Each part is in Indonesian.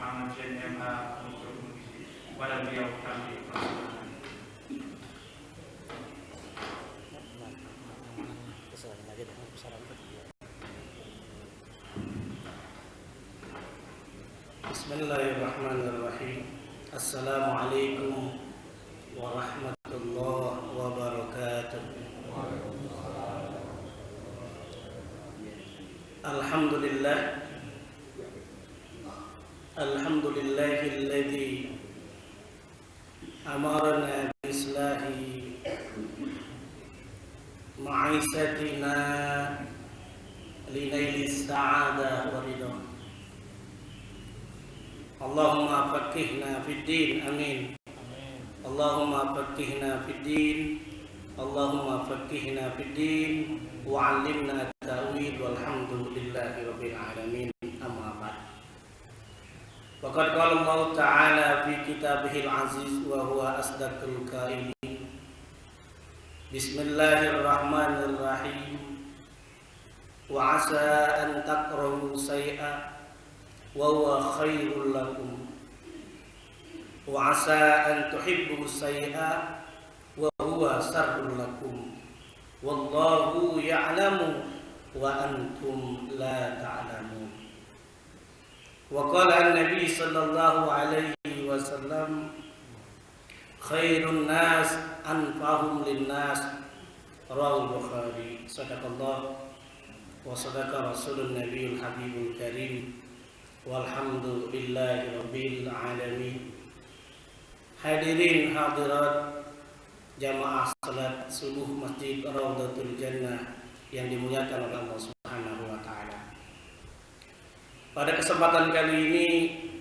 Muhammad JMA untuk mengisi kepada beliau kami. Bismillahirrahmanirrahim. Assalamualaikum warahmatullahi wabarakatuh. Alhamdulillahilladzi amarna bi-islahi ma'isatina linailis sa'adah wa ridha. Allahumma faqihna fid din, amin. Allahumma faqihna fid din, Allahumma faqihna fid din wa 'allimna at-ta'wil walhamdulillahi rabbil alamin. Amma ba'd. Faqad qala Allah ta'ala fi kitabihil aziz wa huwa asdaqul qailin. Bismillahirrahmanirrahim. Wa 'asa an takrahu shay'an wa huwa khairul lakum wa 'asa an tuhibbu shay'an wa huwa sharrul lakum wallahu ya'lamu wa antum la ta'lamun. Wa qala an-nabi sallallahu alaihi wasallam khairun nas anfa'uhum lin-nas, rawahul Bukhari. Sadaqallah wa sadaqa rasulun nabiyul habibul karim. Walhamdulillahi rabbil alamin. Hadirin hadirat jamaah salat subuh Masjid Raudhatul Jannah yang dimuliakan oleh Allah Subhanahu wa taala. Pada kesempatan kali ini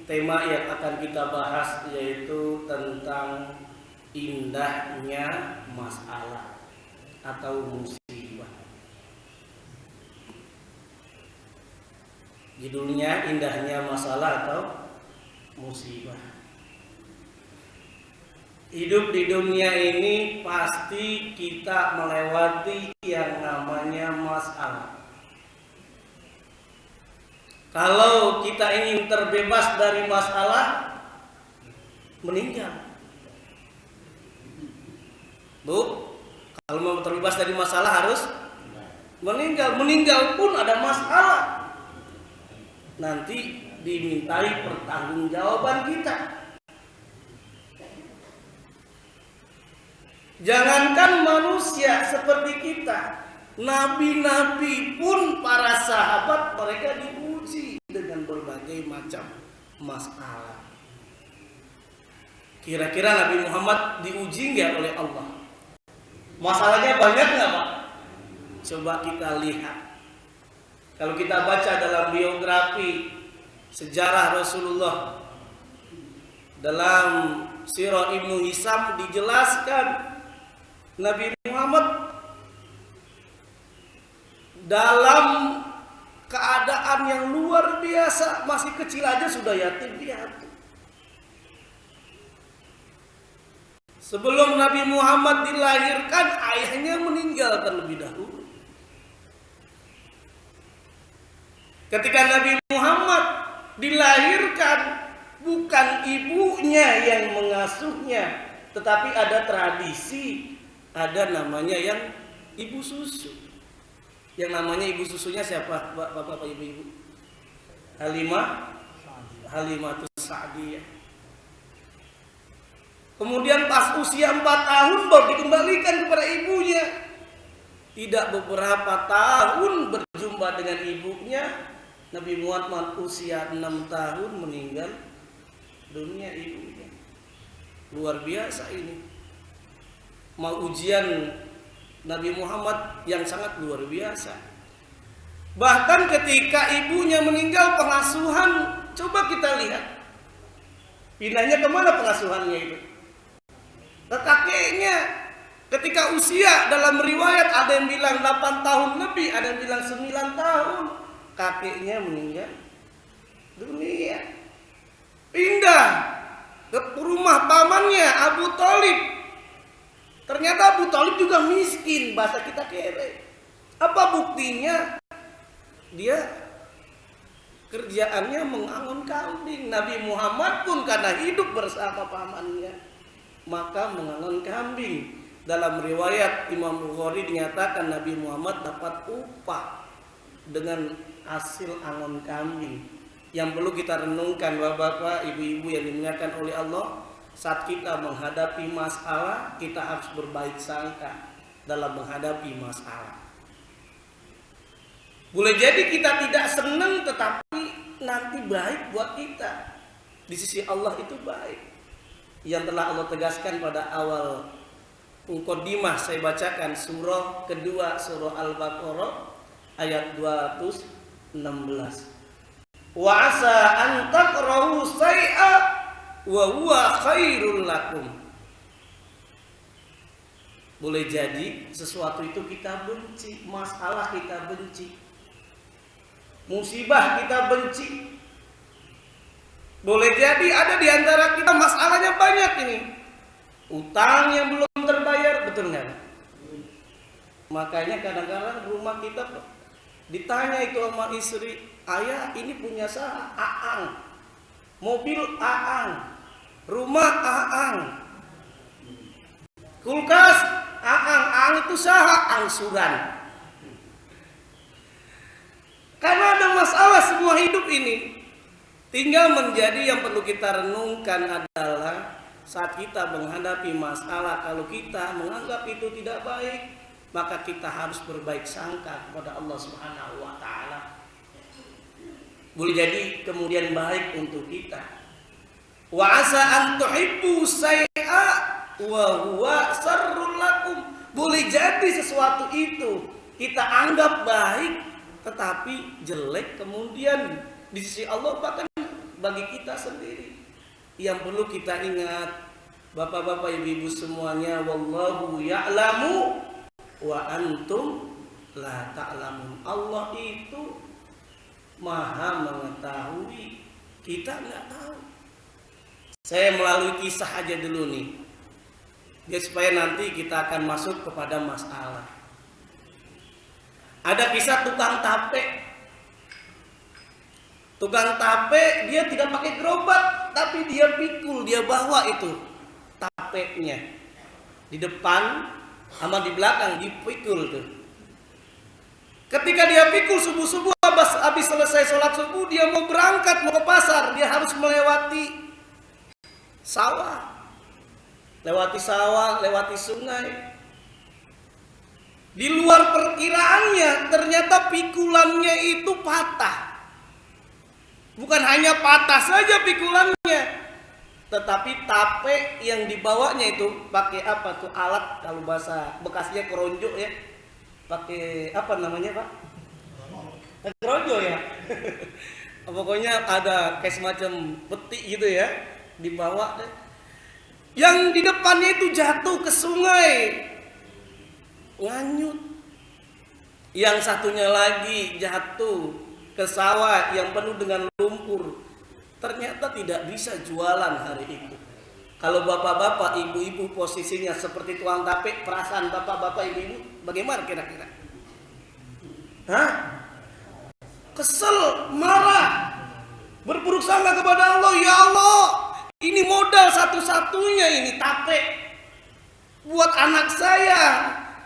tema yang akan kita bahas yaitu tentang indahnya masalah atau musibah. Judulnya indahnya masalah atau musibah. Hidup di dunia ini pasti kita melewati yang namanya masalah. Kalau kita ingin terbebas dari masalah, meninggal. Bu, kalau mau terbebas dari masalah harus meninggal. Meninggal pun ada masalah. Nanti dimintai pertanggungjawaban kita. Jangankan manusia seperti kita, nabi-nabi pun para sahabat mereka diuji dengan berbagai macam masalah. Kira-kira Nabi Muhammad diuji nggak oleh Allah? Masalahnya banyak nggak, Pak? Coba kita lihat. Kalau kita baca dalam biografi sejarah Rasulullah, dalam Sirah Ibnu Hisam dijelaskan Nabi Muhammad dalam keadaan yang luar biasa, masih kecil aja sudah yatim piatu. Sebelum Nabi Muhammad dilahirkan, ayahnya meninggal terlebih dahulu. Ketika Nabi Muhammad dilahirkan, bukan ibunya yang mengasuhnya, tetapi ada tradisi, ada namanya yang ibu susu. Yang namanya ibu susunya siapa? Bapak ibu-ibu? Halimatus Sa'diyah. Kemudian pas usia 4 tahun baru dikembalikan kepada ibunya. Tidak beberapa tahun berjumpa dengan ibunya, Nabi Muhammad usia 6 tahun meninggal dunia ibunya. Luar biasa ini. Mau ujian Nabi Muhammad yang sangat luar biasa. Bahkan ketika ibunya meninggal, pengasuhan, coba kita lihat. Pindahnya kemana pengasuhannya itu? Ke kakeknya. Ketika usia dalam riwayat ada yang bilang 8 tahun lebih, ada yang bilang 9 tahun. Kakeknya meninggal dunia. Pindah ke rumah pamannya Abu Thalib. Ternyata Abu Thalib juga miskin, bahasa kita kere. Apa buktinya? Dia kerjaannya mengangon kambing. Nabi Muhammad pun karena hidup bersama pamannya, maka mengangon kambing. Dalam riwayat Imam Bukhari dinyatakan Nabi Muhammad dapat upah dengan hasil angon kambing. Yang perlu kita renungkan bapak-bapak, ibu-ibu yang dimuliakan oleh Allah, saat kita menghadapi masalah, kita harus berbaik sangka dalam menghadapi masalah. Boleh jadi kita tidak senang, tetapi nanti baik buat kita. Di sisi Allah itu baik. Yang telah Allah tegaskan pada awal muqaddimah, saya bacakan surah kedua, surah Al-Baqarah ayat 216. Wa asa an takrahu syai'a wa huwa khairul lakum. Boleh jadi sesuatu itu kita benci, masalah kita benci, musibah kita benci. Boleh jadi ada di antara kita masalahnya banyak ini, utang yang belum terbayar, betul nggak? Makanya kadang-kadang rumah kita ditanya itu sama istri, ayah ini punya sah Aang, mobil Aang, rumah Aang, kulkas Aang. Aang itu sah angsuran. Karena ada masalah semua hidup ini. Tinggal menjadi yang perlu kita renungkan adalah saat kita menghadapi masalah, kalau kita menganggap itu tidak baik, maka kita harus berbaik sangka kepada Allah Subhanahu wa taala. Boleh jadi kemudian baik untuk kita. Wa asa an tuhibbu syai'a wa huwa syarrul lakum. Boleh jadi sesuatu itu kita anggap baik tetapi jelek kemudian di sisi Allah bahkan bagi kita sendiri. Yang perlu kita ingat, bapak-bapak, ibu-ibu semuanya, wallahu ya'lamu wa antum la ta'lamun. Allah itu Maha mengetahui, kita nggak tahu. Saya melalui kisah aja dulu nih, biar supaya nanti kita akan masuk kepada masalah. Ada kisah tukang tape. Tukang tape dia tidak pakai gerobak, tapi dia pikul, dia bawa itu tapenya di depan sama di belakang, dipikul tuh. Ketika dia pikul subuh-subuh, habis selesai sholat subuh, dia mau berangkat, mau ke pasar, dia harus melewati sawah, lewati sungai. Di luar perkiraannya, ternyata pikulannya itu patah. Bukan hanya patah saja pikulannya, tetapi tape yang dibawanya itu pakai apa tuh alat, kalau bahasa Bekasnya keronjo ya. Pakai apa namanya Pak? Keronjo ya. Pokoknya ada kayak semacam peti gitu ya, dibawa. Yang di depannya itu jatuh ke sungai, nganyut. Yang satunya lagi jatuh ke sawah yang penuh dengan lumpur. Ternyata tidak bisa jualan hari itu. Kalau bapak-bapak, ibu-ibu posisinya seperti tukang tape, perasaan bapak-bapak, ibu-ibu bagaimana kira-kira? Hah? Kesel, marah, berburuk sangka kepada Allah. Ya Allah, ini modal satu-satunya ini tape buat anak saya,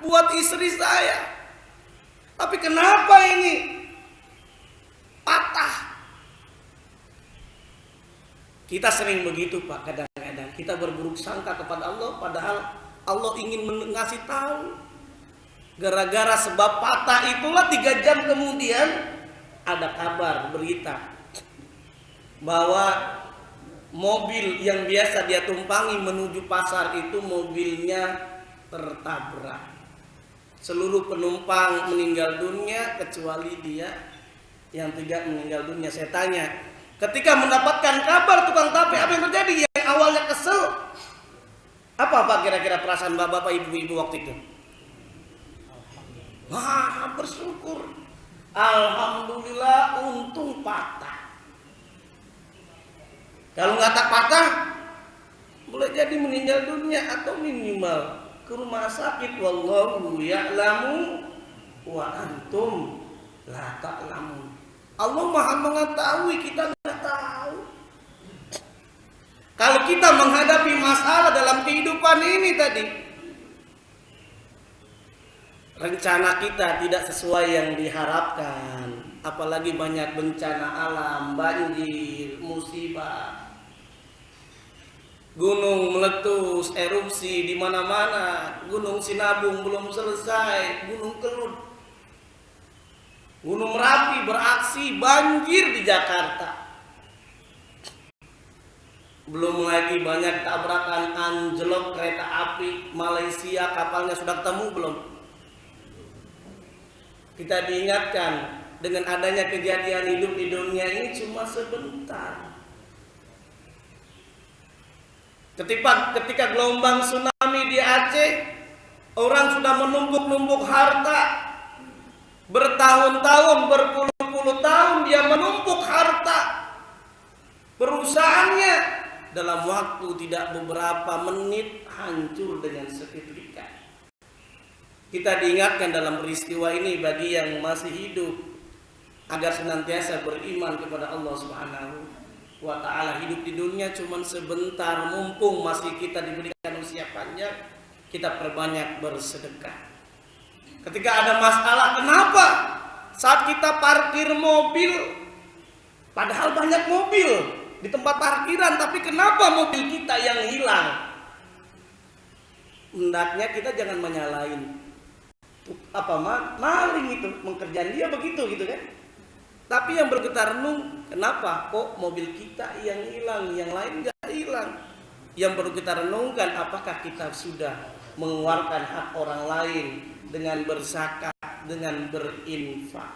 buat istri saya. Tapi kenapa ini patah? Kita sering begitu Pak, kadang-kadang kita berburuk sangka kepada Allah, padahal Allah ingin ngasih tahu. Gara-gara sebab patah itulah 3 jam kemudian ada kabar, berita bahwa mobil yang biasa dia tumpangi menuju pasar itu mobilnya tertabrak. Seluruh penumpang meninggal dunia kecuali dia yang tidak meninggal dunia. Saya tanya, ketika mendapatkan kabar tukang tape, apa yang terjadi? Yang awalnya kesel, apa Pak kira-kira perasaan bapak ibu-ibu waktu itu? Wah, bersyukur, alhamdulillah, untung patah. Kalau nggak tak patah, boleh jadi meninggal dunia atau minimal ke rumah sakit. Wallahu ya'lamu wa antum la ta'lamun. Allah Maha mengetahui, kita nggak tahu. Kalau kita menghadapi masalah dalam kehidupan ini tadi, rencana kita tidak sesuai yang diharapkan, apalagi banyak bencana alam, banjir, musibah, gunung meletus, erupsi di mana-mana, Gunung Sinabung belum selesai, Gunung Kelut, Gunung Merapi beraksi, banjir di Jakarta. Belum lagi banyak tabrakan, anjlok kereta api Malaysia, kapalnya sudah ketemu belum? Kita diingatkan dengan adanya kejadian hidup di dunia ini cuma sebentar. Ketika gelombang tsunami di Aceh, orang sudah menumpuk-numpuk harta. Bertahun-tahun, berpuluh-puluh tahun dia menumpuk harta. Perusahaannya dalam waktu tidak beberapa menit hancur dengan seketika. Kita diingatkan dalam peristiwa ini bagi yang masih hidup agar senantiasa beriman kepada Allah Subhanahu wa ta'ala. Hidup di dunia cuma sebentar, mumpung masih kita diberikan usia panjang, kita perbanyak bersedekah. Ketika ada masalah, kenapa saat kita parkir mobil, padahal banyak mobil di tempat parkiran, tapi kenapa mobil kita yang hilang? Hendaknya kita jangan menyalahin maling itu, mengerjakan dia begitu gitu kan. Tapi yang bergetar renung, kenapa kok mobil kita yang hilang, yang lain nggak hilang? Yang perlu kita renungkan, apakah kita sudah mengeluarkan hak orang lain dengan berzakat, dengan berinfak?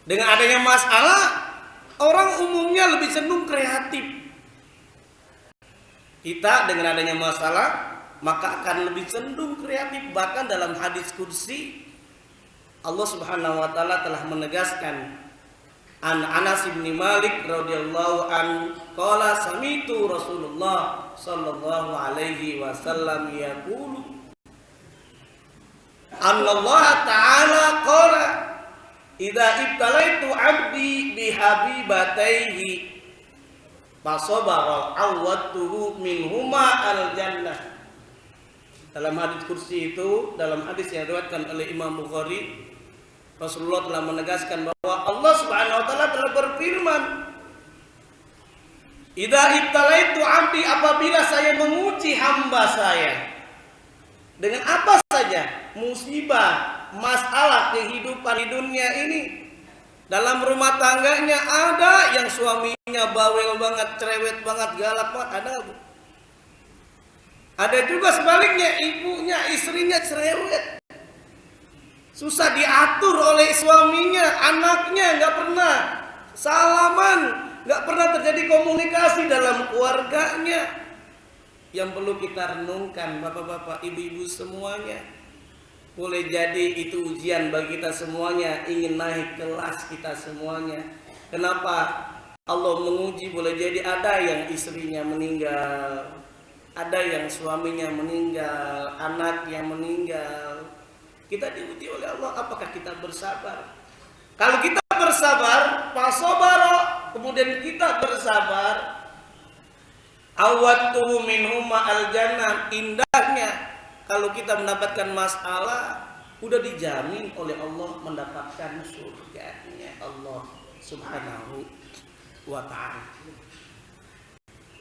Dengan adanya masalah, orang umumnya lebih cenderung kreatif. Kita dengan adanya masalah, maka akan lebih cenderung kreatif. Bahkan dalam hadis kursi, Allah Subhanahu wa ta'ala telah menegaskan, an Anas bin Malik radhiyallahu an qala sami'tu Rasulullah sallallahu alaihi wasallam yaqulu Allah ta'ala qala idza ibtalaitu 'abdi bihabibataihi fasabara awwatuhu minhuma al-jannah. Dalam hadis kursi itu, dalam hadis yang diriwayatkan oleh Imam Bukhari, Rasulullah telah menegaskan bahwa Allah Subhanahu wa ta'ala telah berfirman, idza ibtalaitu 'abdi, apabila saya menguji hamba saya dengan apa saja, musibah, masalah kehidupan di dunia ini, dalam rumah tangganya ada yang suaminya bawel banget, cerewet banget, galak banget, ada. Ada juga sebaliknya, ibunya, istrinya cerewet, susah diatur oleh suaminya, anaknya nggak pernah salaman, nggak pernah terjadi komunikasi dalam keluarganya. Yang perlu kita renungkan, bapak-bapak, ibu-ibu semuanya, boleh jadi itu ujian bagi kita semuanya, ingin naik kelas kita semuanya. Kenapa Allah menguji? Boleh jadi ada yang istrinya meninggal, ada yang suaminya meninggal, anak yang meninggal. Kita diuji oleh Allah, apakah kita bersabar? Kalau kita bersabar, fasobaro, kemudian kita bersabar, awwatuhu minhuma al-jannah, indahnya kalau kita mendapatkan masalah, udah dijamin oleh Allah mendapatkan surganya Allah Subhanahu wa ta'ala.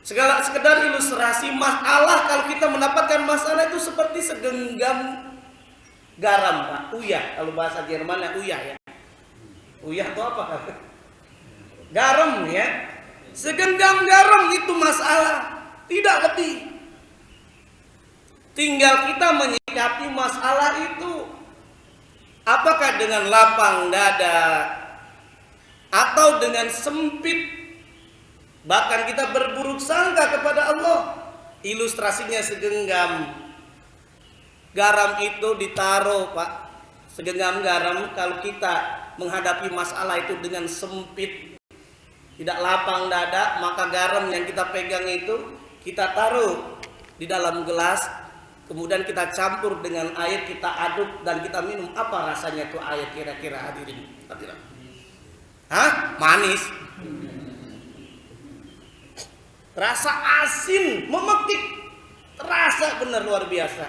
Sekedar ilustrasi, masalah, kalau kita mendapatkan masalah itu seperti segenggam garam, Pak. Uyah, kalau bahasa Jermannya uyah ya. Uyah itu apa? Garam ya. Segenggam garam itu masalah, tidak lebih. Tinggal kita menyikapi masalah itu, apakah dengan lapang dada atau dengan sempit, bahkan kita berburuk sangka kepada Allah. Ilustrasinya segenggam garam itu ditaruh, Pak. Segenggam garam, kalau kita menghadapi masalah itu dengan sempit, tidak lapang dada, maka garam yang kita pegang itu kita taruh di dalam gelas, kemudian kita campur dengan air, kita aduk dan kita minum. Apa rasanya tuh air kira-kira hadirin? Hah? Manis. Rasa asin, memekik. Terasa benar luar biasa.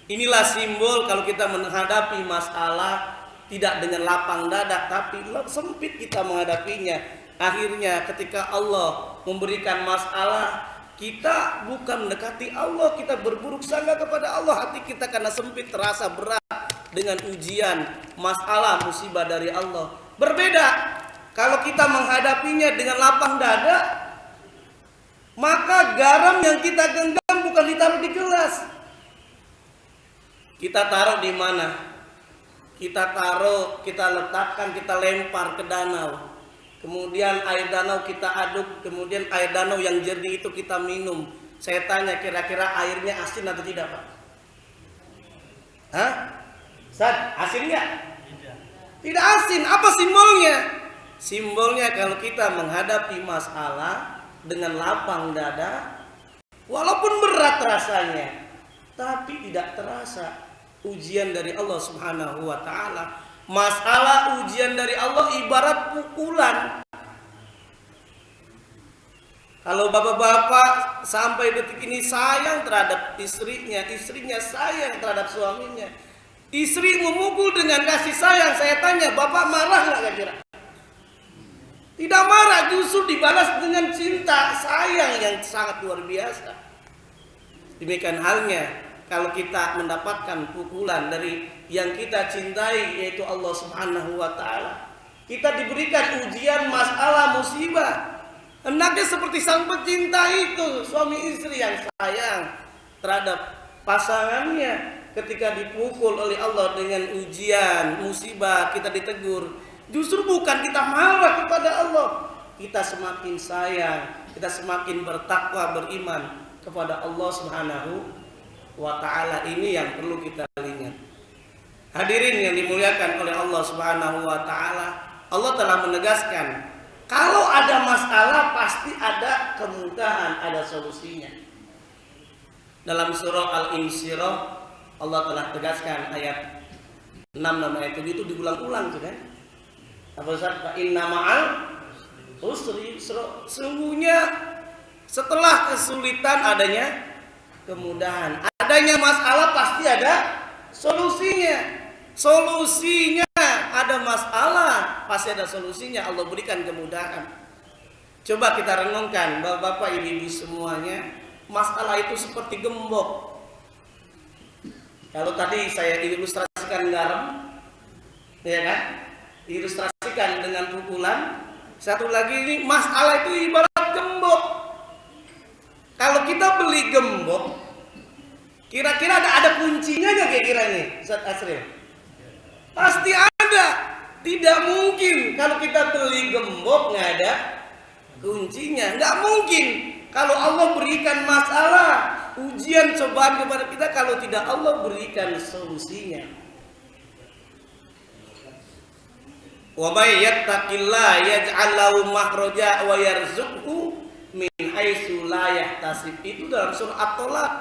Inilah simbol kalau kita menghadapi masalah tidak dengan lapang dada, tapi sempit kita menghadapinya. Akhirnya ketika Allah memberikan masalah, kita bukan mendekati Allah, kita berburuk sangka kepada Allah. Hati kita karena sempit terasa berat dengan ujian, masalah, musibah dari Allah. Berbeda kalau kita menghadapinya dengan lapang dada, maka garam yang kita genggam bukan ditaruh di gelas. Kita taruh di mana? Kita taruh, kita letakkan, kita lempar ke danau. Kemudian air danau kita aduk, kemudian air danau yang jernih itu kita minum. Saya tanya, kira-kira airnya asin atau tidak, Pak? Hah? Ustaz, asin nggak? Tidak asin. Apa simbolnya? Simbolnya kalau kita menghadapi masalah dengan lapang dada, walaupun berat rasanya, tapi tidak terasa ujian dari Allah Subhanahu wa ta'ala. Masalah ujian dari Allah ibarat pukulan. Kalau bapak-bapak sampai detik ini sayang terhadap istrinya, istrinya sayang terhadap suaminya, istri memukul dengan kasih sayang, saya tanya, bapak marah nggak kira-kira? Tidak marah, justru dibalas dengan cinta, sayang yang sangat luar biasa. Demikian halnya kalau kita mendapatkan pukulan dari yang kita cintai, yaitu Allah Subhanahu wa ta'ala, kita diberikan ujian, masalah, musibah. Hendaknya seperti sang pecinta itu, suami istri yang sayang terhadap pasangannya. Ketika dipukul oleh Allah dengan ujian, musibah, kita ditegur, justru bukan kita marah kepada Allah, kita semakin sayang, kita semakin bertakwa, beriman kepada Allah Subhanahu wa ta'ala. Ini yang perlu kita ingat. Hadirin yang dimuliakan oleh Allah Subhanahu wa ta'ala, Allah telah menegaskan kalau ada masalah pasti ada kemudahan, ada solusinya. Dalam surah Al-Insyirah Allah telah tegaskan ayat 6 dan ayat 7 itu diulang-ulang kan? Apa Ustaz? Fa inna ma'al usri yusra. Sungguhnya setelah kesulitan adanya kemudahan. Adanya masalah pasti ada solusinya. Solusinya ada masalah, pasti ada solusinya. Allah berikan kemudahan. Coba kita renungkan, bapak-bapak, ibu-ibu semuanya, masalah itu seperti gembok. Kalau tadi saya ilustrasikan garam, ya kan? Ilustrasikan dengan pukulan. Satu lagi ini masalah itu ibarat gembok. Kalau kita beli gembok, kira-kira ada kuncinya nggak kira-kira ini, Ustaz Asril? Pasti ada. Tidak mungkin kalau kita beli gembok nggak ada kuncinya. Nggak mungkin kalau Allah berikan masalah, ujian, cobaan kepada kita, kalau tidak Allah berikan solusinya. Wa may yattaqillaha yaj'al lahu makhraja wa yarzuqhu min haitsu la yahtasib. Itu dalam surah At-Tolak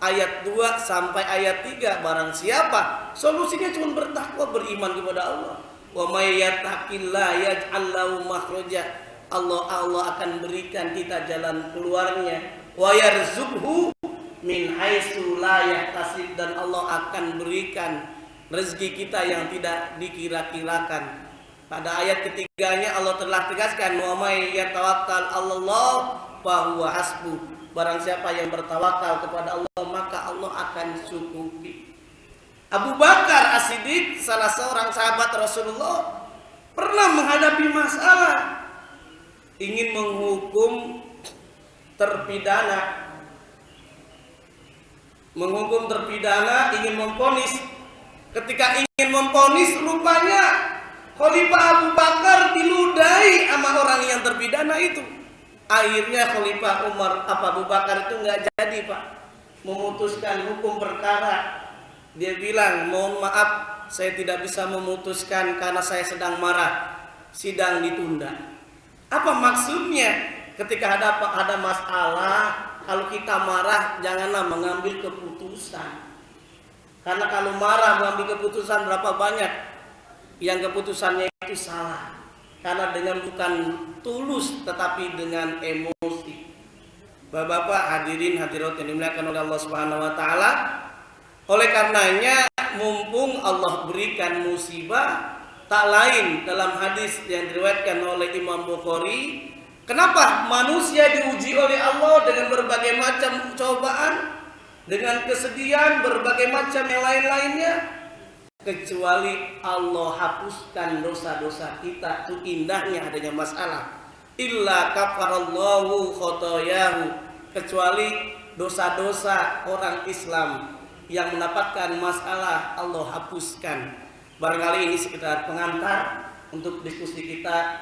ayat 2 sampai ayat 3. Barang siapa solusinya cuma bertakwa, beriman kepada Allah. Wa may yattaqillaha yaj'al lahu makhraja. Allah akan berikan kita jalan keluarnya. Wa yarzuqhu min haitsu la yahtasib, dan Allah akan berikan rezeki kita yang tidak dikira-kirakan. Pada ayat ketiganya Allah telah tegaskan, wa may yatawakkal 'alallah fa huwa hasbuh. Barang siapa yang bertawakal kepada Allah, maka Allah akan cukupi. Abu Bakar As-Siddiq, salah seorang sahabat Rasulullah, pernah menghadapi masalah, ingin menghukum terpidana, ingin memvonis. Ketika ingin memvonis, rupanya Khalifah Abu Bakar diludahi sama orang yang terpidana itu. Akhirnya Khalifah Abu Bakar itu nggak jadi, Pak, memutuskan hukum perkara. Dia bilang, mohon maaf, saya tidak bisa memutuskan karena saya sedang marah, sidang ditunda. Apa maksudnya? Ketika ada masalah, kalau kita marah, janganlah mengambil keputusan. Karena kalau marah mengambil keputusan berapa banyak yang keputusannya itu salah. Karena dengan bukan tulus tetapi dengan emosi. Bapak-bapak, hadirin hadirat yang dimuliakan oleh Allah Subhanahu wa taala, oleh karenanya mumpung Allah berikan musibah, tak lain dalam hadis yang diriwayatkan oleh Imam Bukhari, kenapa manusia diuji oleh Allah dengan berbagai macam cobaan, dengan kesedihan, berbagai macam yang lain-lainnya, kecuali Allah hapuskan dosa-dosa kita. Itu indahnya adanya masalah. Illa kafarallahu khotoyahu, kecuali dosa-dosa orang Islam yang mendapatkan masalah Allah hapuskan. Barangkali ini sekedar pengantar untuk diskusi kita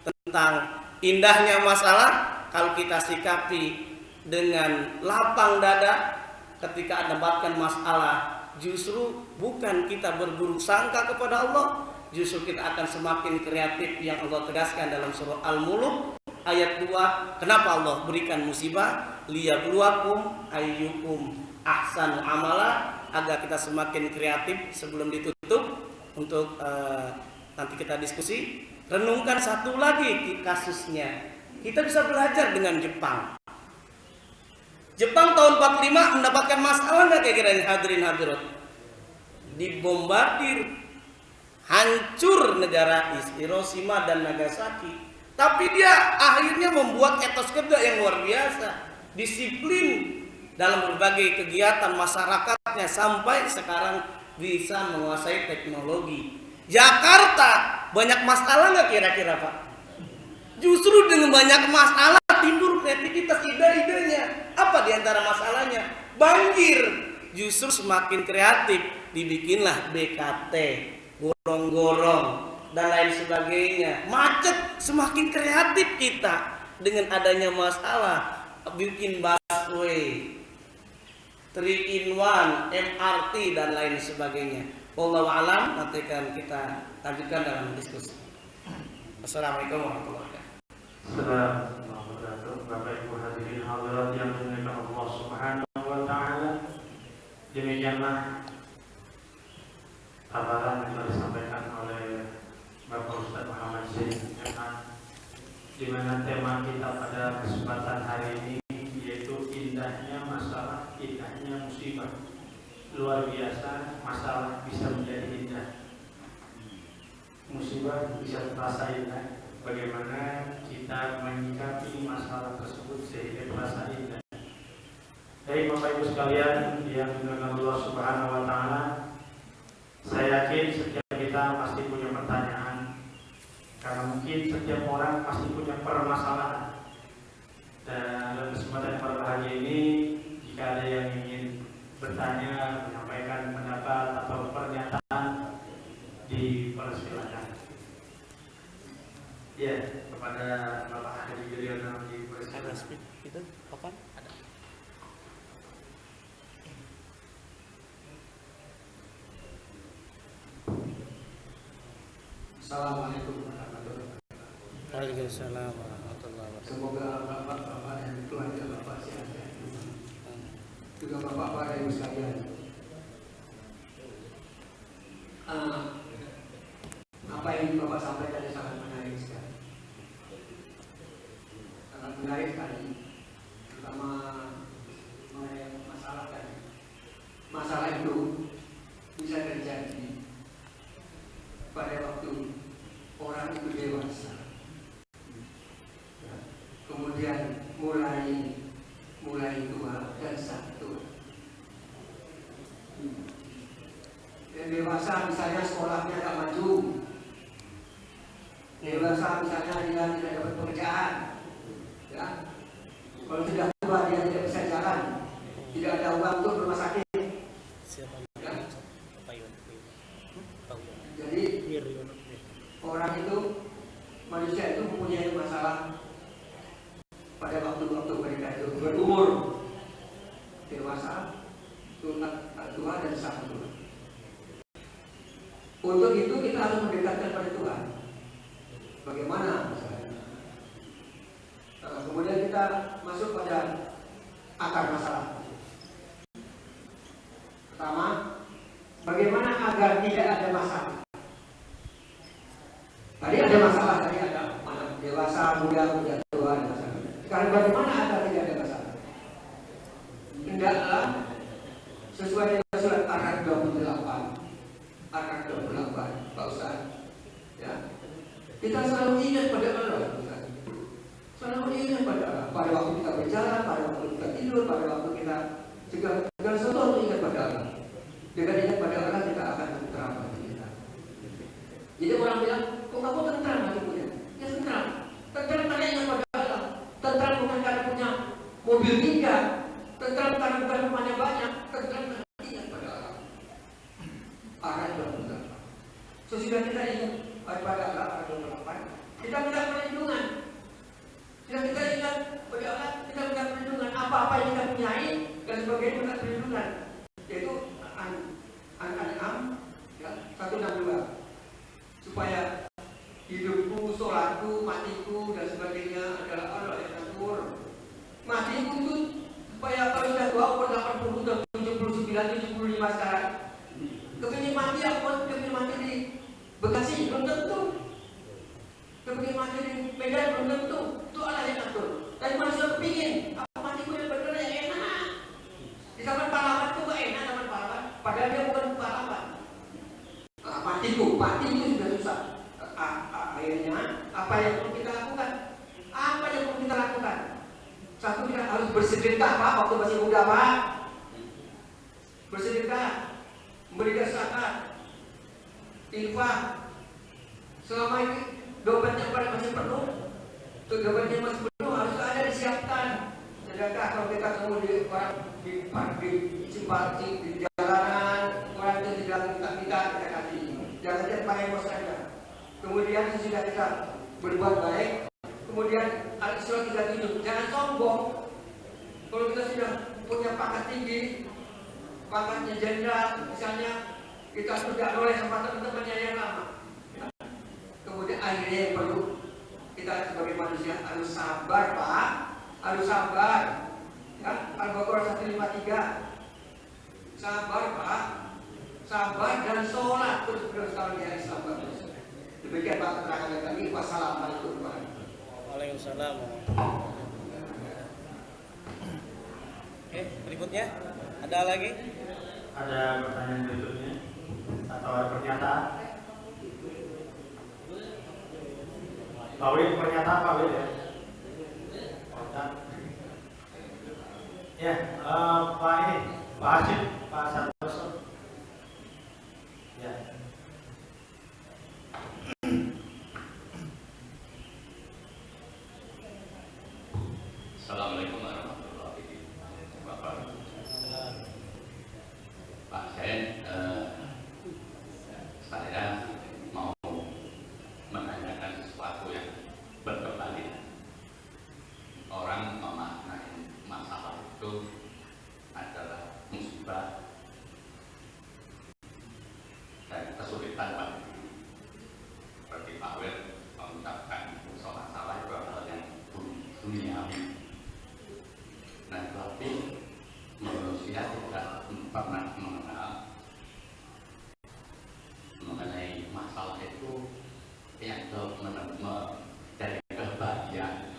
tentang indahnya masalah kalau kita sikapi dengan lapang dada. Ketika mendapatkan masalah, justru bukan kita berburuk sangka kepada Allah, justru kita akan semakin kreatif yang Allah tegaskan dalam surah Al-Mulk ayat 2. Kenapa Allah berikan musibah? Liyabluwakum ayyukum ahsanu amala, agar kita semakin kreatif. Sebelum ditutup untuk nanti kita diskusi, renungkan satu lagi kasusnya. Kita bisa belajar dengan Jepang. Jepang tahun 45 mendapatkan masalah nggak kira-kira hadirin hadirat? Dibombardir, hancur negara Hiroshima dan Nagasaki. Tapi dia akhirnya membuat etos kerja yang luar biasa, disiplin dalam berbagai kegiatan masyarakatnya sampai sekarang bisa menguasai teknologi. Jakarta banyak masalah nggak kira-kira Pak? Justru dengan banyak masalah timbul kreativitas ide-idenya. Apa diantara masalahnya? Banjir. Justru semakin kreatif, dibikinlah BKT, gorong-gorong dan lain sebagainya. Macet, semakin kreatif kita dengan adanya masalah. Bikin busway, 3-in-1, MRT dan lain sebagainya. Wallahu a'lam, nanti akan kita lanjutkan dalam diskusi. Assalamualaikum warahmatullahi wabarakatuh. Assalamualaikum Bapak Ibu hadirin hadirat yang dimuliakan Allah Subhanahu wa taala. Demikianlah paparan yang telah disampaikan oleh Bapak Ustaz Muhammad Zain, di mana tema kita pada kesempatan hari ini yaitu indahnya masalah, indahnya musibah. Luar biasa, masalah bisa menjadi indah, musibah bisa terasa indah. Bagaimana kita menyikapi masalah tersebut sehingga terasa indah. Baik Bapak Ibu sekalian yang dimuliakan Allah Subhanahu wa taala, saya yakin setiap kita pasti punya pertanyaan, karena mungkin setiap orang pasti punya permasalahan. Dan dalam kesempatan yang berbahagia ini, jika ada yang ingin bertanya, menyampaikan pendapat atau pernyataan, dipersilakan. Ya, kepada Bapak Haji Yudhoyono dipersilakan. Itu kapan? Ada. Assalamualaikum warahmatullahi wabarakatuh. Waalaikumsalam warahmatullahi wabarakatuh. Semoga bapak-bapak dan keluarga bapak sehat-sehat. Juga bapak-bapak dan ibu sekalian. Apa yang bapak sampaikan sangat menarik sekali. Sangat menarik sekali. Terutama mengenai masalah tadi. Masalah itu bisa terjadi pada waktu orang itu dewasa, kemudian mulai tua dan sakit. Dan dewasa misalnya sekolahnya tidak maju, dewasa misalnya dia tidak dapat pekerjaan, ya. Kalau sudah tua dia tidak bisa jalan, tidak ada uang untuk rumah sakit. Ya. Jadi orang itu, manusia itu mempunyai masalah pada waktu-waktu mereka itu berumur, dewasa, tua dan sakit. Untuk itu kita harus mendekatkan pada Tuhan. Bagaimana misalnya? Kemudian kita masuk pada akar masalah. Pertama, Bagaimana agar tidak ada masalah? Tadi ada masalah, tadi ada anak dewasa, muda tua ada masalah. Sekarang bagaimana agar tidak ada masalah? Hendaklah sesuai dengan surat Ar-Ra'd 28, Ar-Ra'd 28, Pak Ustaz. Ya, kita selalu ingat pada Allah, Ustaz. Selalu ingat pada Allah. Pada waktu kita berjalan, pada waktu kita tidur, pada waktu kita segala sesuatu ingat pada Allah. Dengan ingat pada Allah kita akan tentram hati kita. Jadi orang bilang, kok kamu tentram hatimu ya? Ya tentram. Tentram karena ingat pada Allah. Tentram bukan karena punya mobil minggat. Tentram karena bukan rumahnya banyak. Tentram karena ingat pada Allah. Arah benar. Sesudah kita ingat pada Allah, pada Allah, kita minta perlindungan. Sudah kita ingat pada Allah, kita minta perlindungan. Apa-apa yang kita punyai dan sebagainya minta perlindungan. Yaitu An-An'am ya, 162. Supaya hidupku, sholatku, matiku dan sebagainya adalah Allah yang ngatur. Matiku itu supaya kalau sudah tua umur 80, 79, 75 sekarang, kepingin mati aku, kepingin mati di Bekasi belum tentu, kepingin mati di Medan belum tentu. Itu Allah yang ngatur. Tapi manusia kepingin aku matiku yang benar yang enak. Di zaman pahlawan itu kok enak zaman pahlawan, padahal dia bukan pahlawan. Matiku sudah susah. Akhirnya apa yang perlu kita lakukan? Apa yang perlu kita lakukan? Satu, kita harus bersedekah Pak, waktu masih muda Pak. Bersedekah, memberikan zakat, infak. Selama ini dompetnya masih penuh, dompetnya masih penuh harus ada disiapkan. Sedekah kalau kita ketemu di orang di simpati di jalanan, orang itu di dalam kita kasih. Jangan jadi pakai bos saja. Kemudian sesudah kita berbuat baik, kemudian setelah kita hidup, jangan sombong. Kalau kita sudah punya pangkat tinggi, pangkatnya jenderal, misalnya kita sudah oleh sama teman-temannya yang lama. Kemudian akhirnya yang perlu kita sebagai manusia harus sabar Pak, harus sabar. Ya, Al-Baqarah 153. Sabar Pak, sabar dan sholat terus kalau di hari sabar terus. Demikian Pak keterangan kami. Wassalamualaikum warahmatullahi wabarakatuh. Waalaikumsalam. Oke, berikutnya ada lagi? Ada pertanyaan berikutnya atau ada pernyataan? Pak Wid, pernyataan Pak Wid ya? Ya, Pak ini, Pak Hashim, Pak Santoso. Ya. Assalamualaikum warahmatullahi wabarakatuh. Pak saya mau menanyakan sesuatu yang berbalik. Orang memaknai masalah itu adalah musibah dan kesulitan bagi diri. Seperti Pak Wir mengucapkan masalah itu adalah yang duniawi. Nah, tapi manusia tidak pernah mengenal mengenai masalah itu yang dari kebahagiaan.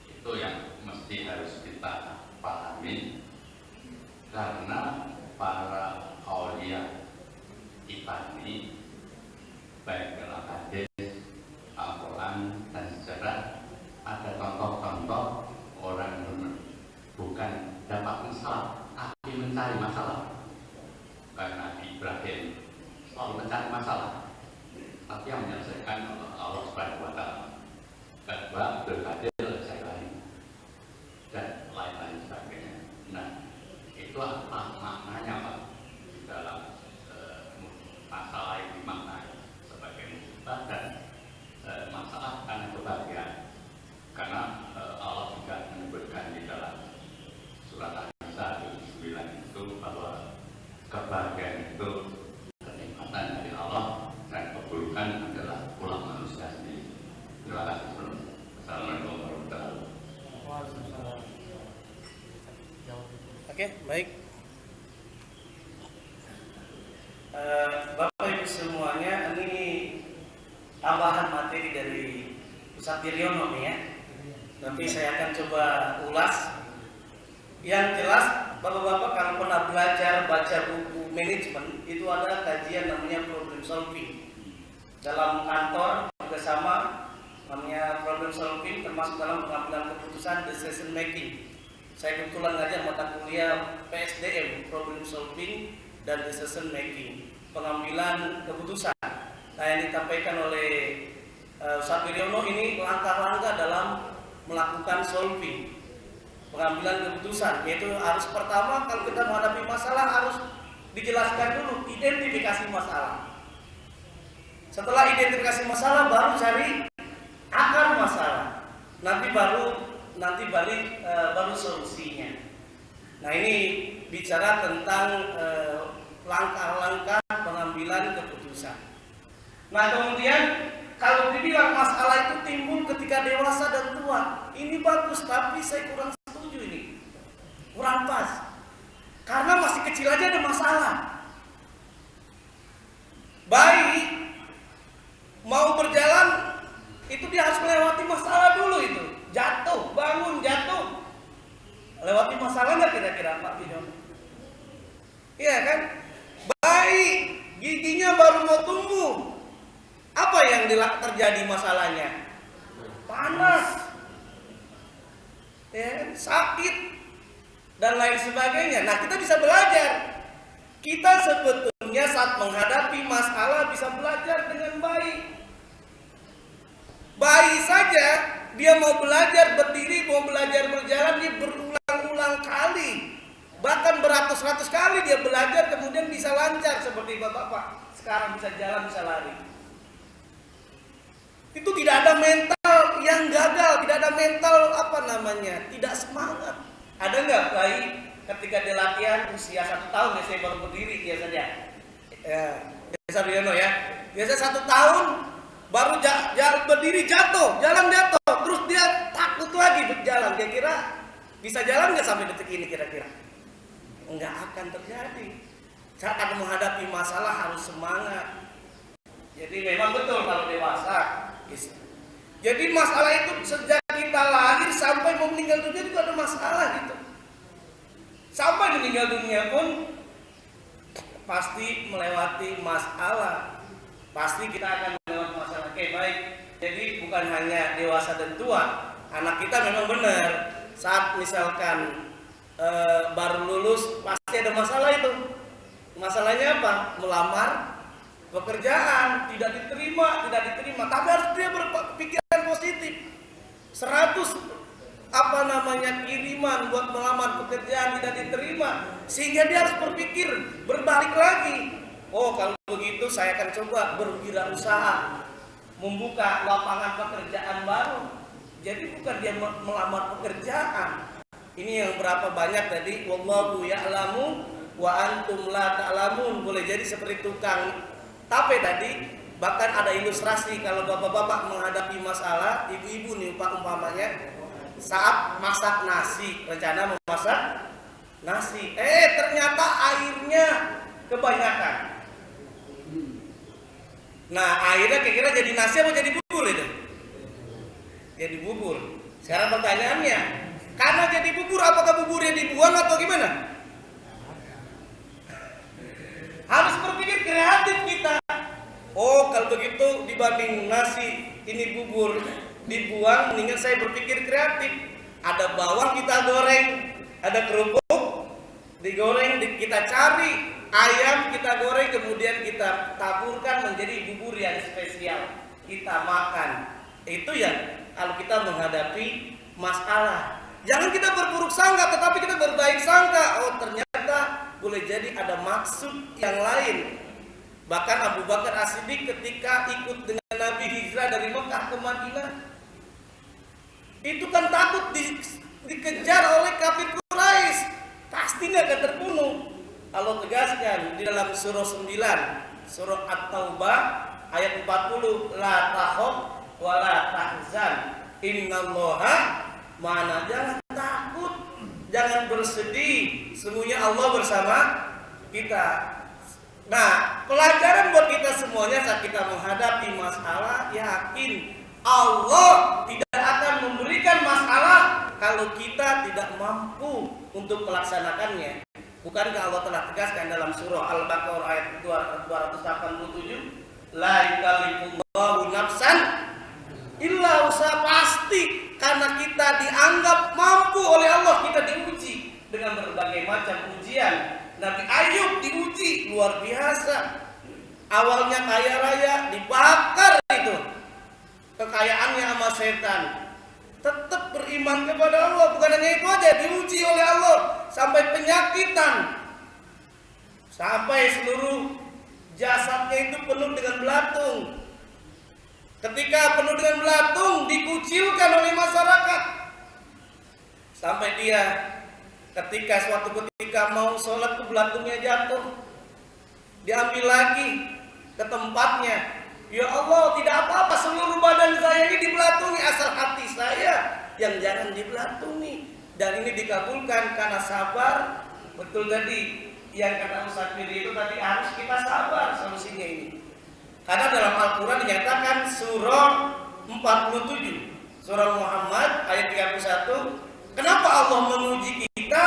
Itu yang mesti harus kita pahami, karena para aulia kita ini baik dalam hadis, Al-Quran dan sejarah ada contoh-contoh orang bukan dapat masalah tapi mencari masalah. Karena Ibrahim selalu mencari masalah tapi yang menyelesaikan Allah Subhanahu wa Ta'ala. Kedua, Abdul Qadir Jailani dan lain-lain sebagainya. Nah, itu apa maknanya Pak dalam masalah yang dimaknai sebagai musibah dan masalah karena kebahagiaan? Karena Allah juga menyebutkan di dalam surat An-Nisa 79 itu bahwa kebahagiaan itu kenikmatan dari Allah dan keburukan adalah ulah manusia sendiri. Terima kasih. Assalamualaikum warahmatullahi wabarakatuh. Oke, baik. Bapak Ibu semuanya, ini tambahan materi dari Ustadz Wiryono nih ya. Nanti saya akan coba ulas. Yang jelas, Bapak-bapak kalau pernah belajar baca buku manajemen, itu ada kajian namanya problem solving. Dalam kantor juga sama, namanya problem solving, termasuk dalam pengambilan keputusan, decision making. Saya kebetulan ngajar mata kuliah PSDM, problem solving dan decision making, pengambilan keputusan. Nah, yang disampaikan oleh Ustadz Wiryono ini langkah-langkah dalam melakukan solving, pengambilan keputusan, yaitu harus pertama kalau kita menghadapi masalah harus dijelaskan dulu identifikasi masalah. Setelah identifikasi masalah baru cari akar masalah. Nanti baru solusinya. Nah, ini bicara tentang langkah-langkah pengambilan keputusan. Nah, kemudian kalau dibilang masalah itu timbul ketika dewasa dan tua, ini bagus, tapi saya kurang setuju ini, kurang pas. Karena masih kecil aja ada masalah. Bayi mau berjalan itu dia harus melewati masalah dulu itu, jatuh, bangun, jatuh. Lewati masalah nggak kira-kira Pak Bidon? Iya kan? Bayi giginya baru mau tumbuh. Apa yang terjadi masalahnya? Panas, ya, sakit, dan lain sebagainya. Nah, kita bisa belajar. Kita sebetulnya saat menghadapi masalah bisa belajar dengan baik. Bayi saja dia mau belajar berdiri, mau belajar berjalan, dia berulang-ulang kali, bahkan beratus-ratus kali dia belajar, kemudian bisa lancar seperti bapak-bapak. Sekarang bisa jalan, bisa lari. Itu tidak ada mental yang gagal, tidak ada mental tidak semangat. Ada nggak bayi ketika dia latihan usia 1 tahun, ya saya baru berdiri biasanya, biasa Wiryono ya, biasa 1 tahun baru berdiri jatuh, jalan jatuh, terus dia takut lagi berjalan. Kira-kira bisa jalan nggak sampai detik ini kira-kira? Nggak akan terjadi. Saat menghadapi masalah harus semangat. Jadi memang betul kalau dewasa. Jadi masalah itu sejak kita lahir sampai mau meninggal dunia itu ada masalah gitu. Sampai meninggal dunia pun pasti melewati masalah. Pasti kita akan melewati masalah. Oke, baik. Jadi bukan hanya dewasa dan tua. Anak kita memang benar. Saat misalkan baru lulus pasti ada masalah itu. Masalahnya apa? Melamar pekerjaan, tidak diterima. Tapi harus dia berpikiran positif. 100 kiriman buat melamar pekerjaan tidak diterima, sehingga dia harus berpikir berbalik lagi. Oh, kalau begitu saya akan coba berwirausaha, membuka lapangan pekerjaan baru. Jadi bukan dia melamar pekerjaan. Ini yang berapa banyak tadi, wallahu ya'lamu wa antum la ta'lamun. Boleh jadi seperti tukang tape tadi. Bahkan ada ilustrasi kalau bapak-bapak menghadapi masalah, ibu-ibu nih umpamanya saat masak nasi, rencana memasak nasi, ternyata airnya kebanyakan. Nah, airnya kira-kira jadi nasi apa jadi bubur itu? Jadi bubur. Sekarang pertanyaannya, karena jadi bubur, apakah buburnya dibuang atau gimana? Harus berpikir kreatif kita. Oh, kalau begitu dibanding nasi ini bubur dibuang, mendingan saya berpikir kreatif. Ada bawang kita goreng, ada kerupuk digoreng, kita cari ayam kita goreng, kemudian kita taburkan menjadi bubur yang spesial, kita makan. Itu ya kalau kita menghadapi masalah. Jangan kita berburuk sangka, tetapi kita berbaik sangka. Oh, ternyata boleh jadi ada maksud yang lain. Bahkan Abu Bakar As-Siddiq ketika ikut dengan Nabi hijrah dari Mekah ke Madinah, itu kan takut dikejar oleh kafir Quraisy, pasti nggak akan terbunuh. Allah tegaskan di dalam surah 9, surah At-Taubah ayat 40, la takhaf wa la tahzan innallaha ma'ana. Jangan takut, jangan bersedih, sesungguhnya Allah bersama kita. Nah, pelajaran buat kita semuanya saat kita menghadapi masalah, yakin Allah tidak akan memberikan masalah kalau kita tidak mampu untuk melaksanakannya. Bukankah Allah telah tegaskan dalam surah Al-Baqarah ayat 287, la yukallifullahu nafsan illa usaha, pasti karena kita dianggap mampu oleh Allah, kita diuji dengan berbagai macam ujian. Nabi Ayub diuji luar biasa. Awalnya kaya raya, dibakar itu kekayaannya sama setan. Tetap beriman kepada Allah. Bukan hanya itu aja, diuji oleh Allah sampai penyakitan, sampai seluruh jasadnya itu penuh dengan belatung. Ketika penuh dengan belatung, dikucilkan oleh masyarakat. Sampai dia ketika suatu ketika mau sholat, ke belatungnya jatuh, diambil lagi ke tempatnya. Ya Allah, tidak apa-apa, seluruh badan saya ini dibelatungi, asal hati saya yang jangan dibelatungi. Dan ini dikabulkan karena sabar. Betul tadi yang kata Ustaz Fidi itu tadi, harus kita sabar solusinya ini. Karena dalam Al-Quran dinyatakan surah 47, surah Muhammad ayat 31, kenapa Allah menguji kita?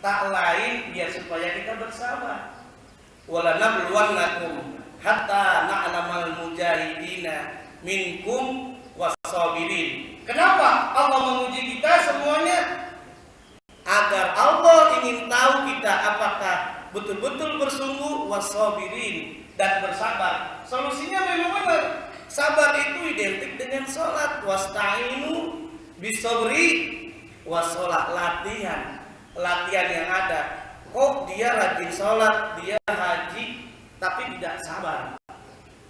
Tak lain biar supaya kita bersabar. Walanabluwannakum hatta na'lamal mujahidina minkum wasabirin. Kenapa Allah menguji kita semuanya? Agar Allah ingin tahu kita apakah betul-betul bersungguh, wasabirin, dan bersabar. Solusinya memang benar. Sabar itu identik dengan sholat. Wasta'inu bisabri washolat, latihan yang ada. Kok dia rajin sholat, dia haji, tapi tidak sabar.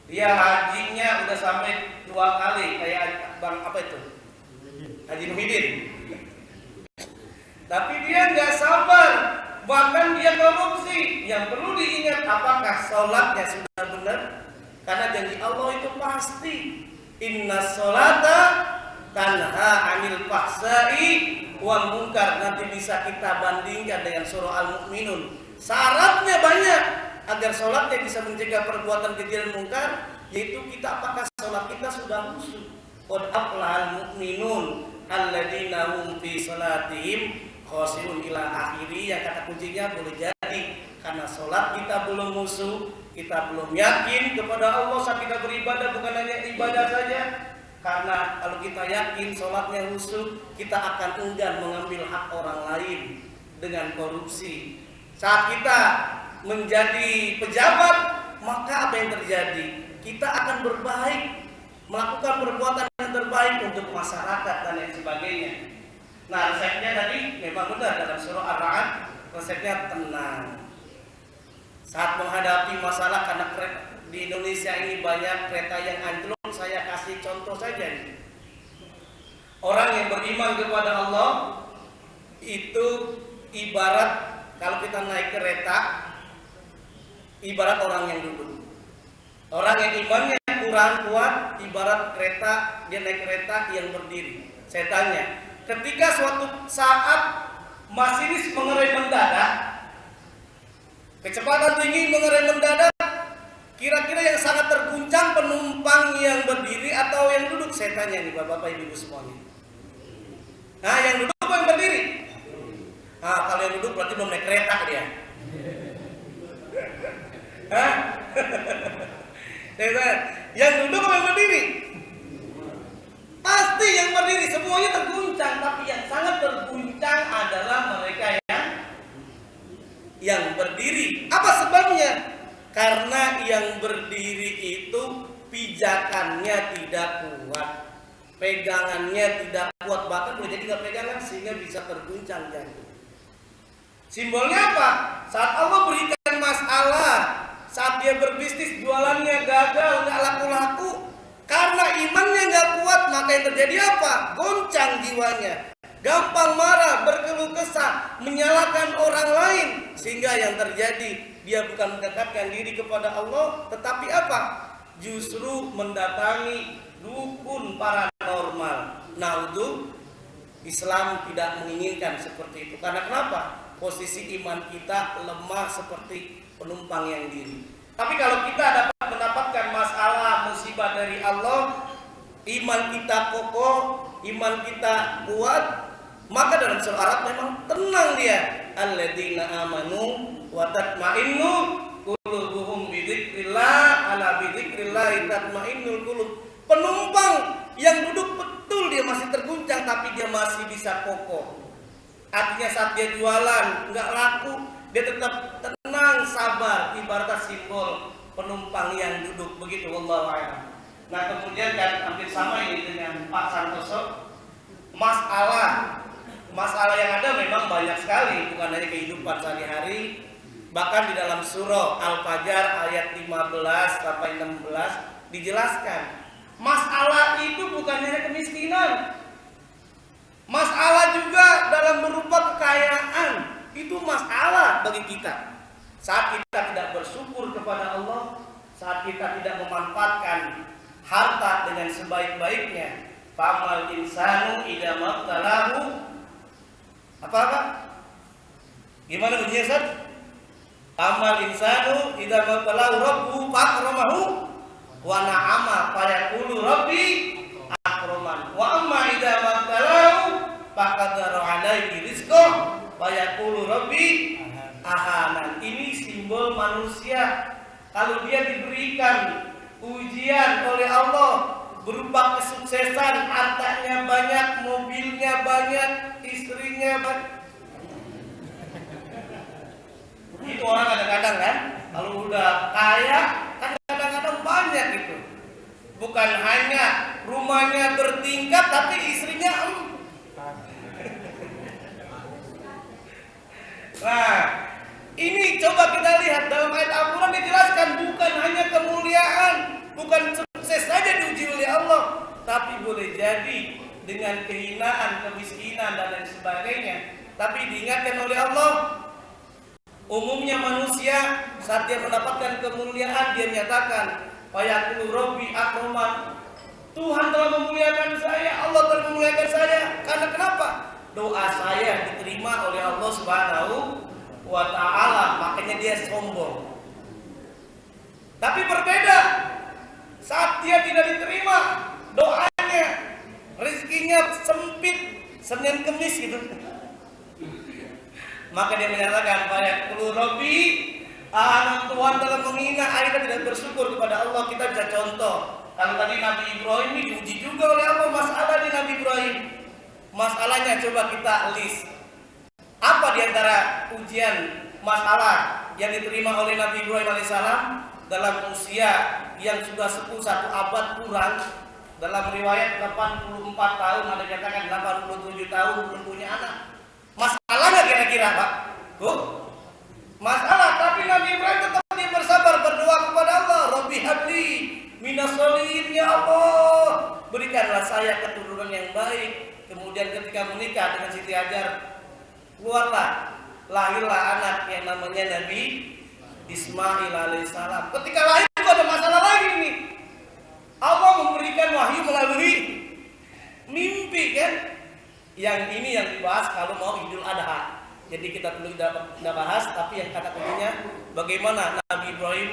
Dia hajinya udah sampai 2 kali, kayak Bang apa itu? Haji Muhyiddin. Tapi dia nggak sabar, bahkan dia korupsi. Yang perlu diingat, apakah sholatnya sudah benar? Karena janji Allah itu pasti. Inna sholata tanha anil fahsai wal munkar. Nanti bisa kita bandingkan dengan surah Al-Mu'minun. Syaratnya banyak agar sholatnya bisa mencegah perbuatan keji dan mungkar, yaitu kita apakah sholat kita sudah khusyuk. Qad aflahal mu'minun alladzina hum fi sholatihim khashi'un ila akhiri. Yang kata kuncinya boleh jadi karena sholat kita belum khusyuk, kita belum yakin kepada Allah saat kita beribadah. Bukan hanya ibadah saja, karena kalau kita yakin sholatnya khusyuk, kita akan enggan mengambil hak orang lain dengan korupsi. Saat kita menjadi pejabat, maka apa yang terjadi? Kita akan berbaik, melakukan perbuatan yang terbaik untuk masyarakat dan lain sebagainya. Nah, resepnya tadi memang benar dalam surah Ar-Ra'd, resepnya tenang. Saat menghadapi masalah, karena di Indonesia ini banyak kereta yang anjlok, saya kasih contoh saja nih. Orang yang beriman kepada Allah itu ibarat kalau kita naik kereta, ibarat orang yang duduk. Orang yang imannya kurang kuat, ibarat kereta, dia naik kereta yang berdiri. Saya tanya, ketika suatu saat masinis mengerem mendadak, kecepatan tinggi mengerem mendadak, kira-kira yang sangat terguncang penumpang yang berdiri atau yang duduk? Saya tanya nih bapak-bapak ibu-ibu semuanya. Nah, yang duduk apa yang berdiri? Nah, kalau yang duduk berarti belum naik kereta dia. Hah? Yang duduk apa yang berdiri? Pasti yang berdiri, semuanya terguncang. Tapi yang sangat terguncang adalah mereka yang berdiri. Apa sebabnya? Karena yang berdiri itu pijakannya tidak kuat, pegangannya tidak kuat, bahkan boleh jadi nggak pegangan sehingga bisa terguncang jantung. Simbolnya apa? Saat Allah berikan masalah, saat dia berbisnis jualannya gagal, nggak laku-laku, karena imannya nggak kuat, maka yang terjadi apa? Goncang jiwanya, gampang marah, berkeluh kesah, menyalahkan orang lain, sehingga yang terjadi dia bukan mendekatkan diri kepada Allah, tetapi apa? Justru mendatangi dukun paranormal. Nah, itu Islam tidak menginginkan seperti itu. Karena kenapa? posisi iman kita lemah seperti penumpang yang diri. Tapi kalau kita dapat mendapatkan masalah musibah dari Allah, iman kita kokoh, iman kita kuat, maka dalam surah Arab memang tenang dia. Alladzina amanu wa tatma'innu qulubuhum bi dzikrillah, ala bi dzikrillah tatma'innul qulub. Penumpang yang duduk betul dia masih terguncang tapi dia masih bisa kokoh. Artinya saat dia jualan nggak laku, dia tetap tenang, sabar, ibarat simbol penumpang yang duduk begitu. Wallahu a'lam. Nah kemudian kan hampir sama ini dengan Pak Santoso. Masalah yang ada memang banyak sekali, bukan hanya kehidupan sehari-hari. Bahkan di dalam surah Al-Fajr ayat 15 sampai 16 dijelaskan, masalah itu bukan hanya kemiskinan. Masalah juga dalam berupa kekayaan, itu masalah bagi kita. Saat kita tidak bersyukur kepada Allah, saat kita tidak memanfaatkan harta dengan sebaik-baiknya, famal insanu idza mabtalahu apa? Gimana bunyinya, Ustaz? Famal insanu idza mabtalahu rabbuhu fakramahu wa na'ama fayaqulu rabbi akroman wa amma idza mabtalahu faqadara alaihi rizqahu fayaqulu rabbi ahanan. Ini simbol manusia kalau dia diberikan ujian oleh Allah berupa kesuksesan, hartanya banyak, mobilnya banyak, istrinya banyak. Itu orang kadang-kadang kan kalau udah kaya kan kadang-kadang banyak gitu. Bukan hanya rumahnya bertingkat tapi istrinya Nah, ini coba kita lihat dalam ayat Al-Quran dijelaskan bukan hanya kemuliaan, bukan sukses saja diuji oleh Allah, tapi boleh jadi dengan kehinaan, kemiskinan dan lain sebagainya. Tapi diingatkan oleh Allah, umumnya manusia saat dia mendapatkan kemuliaan dia menyatakan, "Fayaqulu rabbi akroman." Tuhan telah memuliakan saya, Allah telah memuliakan saya. Karena kenapa? Doa saya diterima oleh Allah Subhanahu wa ta'ala, makanya dia sombong. Tapi berbeda saat dia tidak diterima doanya, rezekinya sempit, Senin Kemis gitu, maka dia menyatakan fayaqulu rabbi anak Tuhan telah menghina, akhirnya tidak bersyukur kepada Allah. Kita bisa contoh, kalau tadi Nabi Ibrahim ini diuji juga oleh Allah, masalah di Nabi Ibrahim. Masalahnya coba kita list. Apa diantara ujian masalah yang diterima oleh Nabi Ibrahim alaihissalam dalam usia yang sudah sepuh 1 abad kurang? Dalam riwayat 84 tahun, ada yang katakan 87 tahun belum punya anak. Masalah nggak kira-kira Pak? Masalah, tapi Nabi Ibrahim tetap dia bersabar berdoa kepada Allah. Rabbi habli minas sholihin, ya Allah, berikanlah saya keturunan yang baik. Kemudian ketika menikah dengan Siti Hajar, lahirlah anak yang namanya Nabi Ismail alaihissalam. Ketika lahir itu ada masalah lagi nih. Allah memberikan wahyu melalui mimpi kan. Yang ini yang dibahas kalau mau Idul Adha. Jadi kita perlu tidak bahas, tapi yang kata kuncinya bagaimana Nabi Ibrahim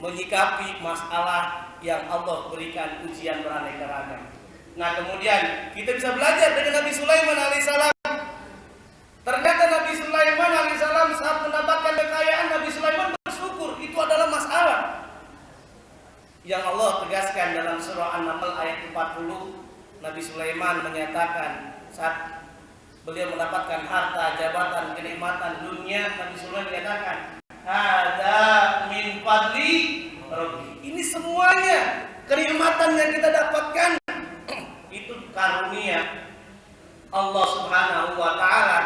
menyikapi masalah yang Allah berikan ujian beraneka ragam. Nah kemudian kita bisa belajar dengan Nabi Sulaiman alaihissalam. Ternyata Nabi Sulaiman alaihissalam saat mendapatkan kekayaan, Nabi Sulaiman bersyukur. Itu adalah masalah yang Allah tegaskan dalam surah An-Naml ayat 40. Nabi Sulaiman menyatakan saat beliau mendapatkan harta, jabatan, kenikmatan dunia, Nabi Sulaiman menyatakan, "Hadza min fadli Rabbi." Ini semuanya kenikmatan yang kita dapatkan itu karunia Allah Subhanahu wa ta'ala.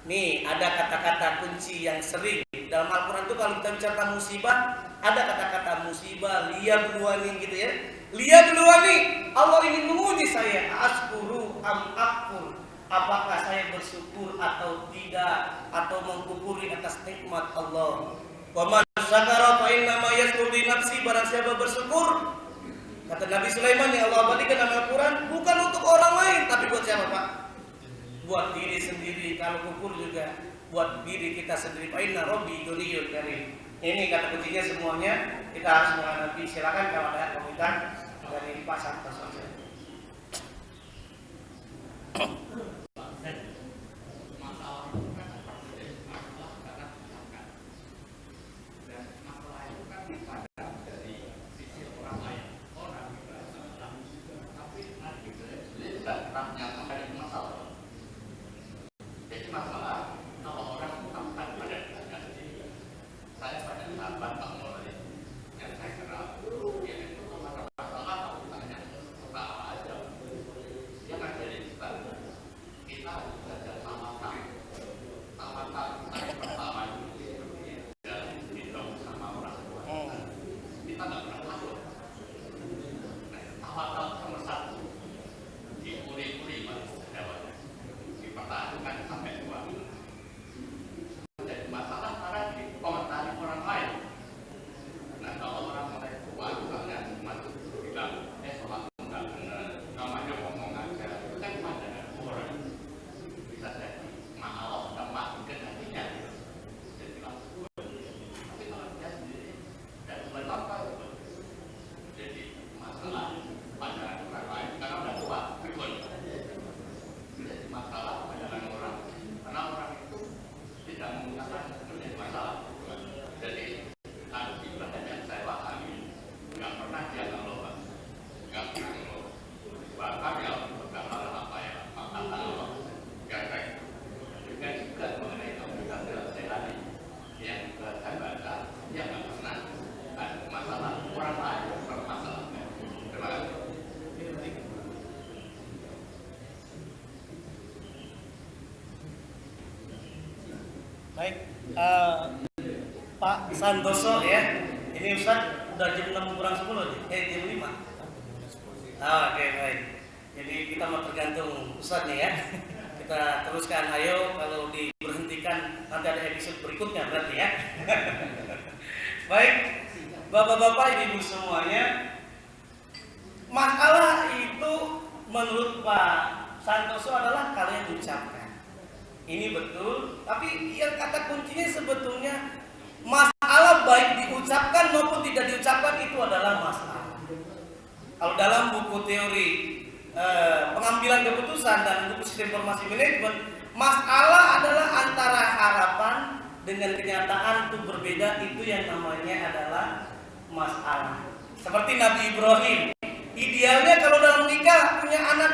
Nih ada kata-kata kunci yang sering dalam Al-Quran itu kalau kita bicara musibah, ada kata-kata musibah, liyabluwani gitu ya. Liyabluwani, Allah ingin menguji saya, askuru am akfur, apakah saya bersyukur atau tidak, atau mengkufuri atas nikmat Allah. Wa man syakara fa innama yashkuru li nafsi, barang siapa bersyukur, kata Nabi Sulaiman yang Allah abadikan dalam Al-Quran, bukan untuk orang lain, tapi buat siapa Pak? Buat diri sendiri. Kalau kufur juga buat diri kita sendiri. Inna Rabbi Ghaniyyun Karim. Ini kata kuncinya semuanya kita harus menghadapi. Silakan kalau ada komentar dari Pak Santoso. Baik, Pak Santoso ya. Ini Ustaz udah jam 6 kurang 10 nih, jam 5. Oke, baik. Jadi kita mau tergantung Ustaz nih ya. Kita teruskan, ayo, kalau diberhentikan nanti ada episode berikutnya berarti ya. Baik, Bapak-bapak, Ibu semuanya, masalah itu menurut Pak Santoso adalah kalian ucapkan. Ini betul, tapi yang kata kuncinya sebetulnya masalah baik diucapkan maupun tidak diucapkan itu adalah masalah. Kalau dalam buku teori pengambilan keputusan dan buku sistem informasi manajemen, masalah adalah antara harapan dengan kenyataan itu berbeda, itu yang namanya adalah masalah. Seperti Nabi Ibrahim, idealnya kalau dalam nikah punya anak,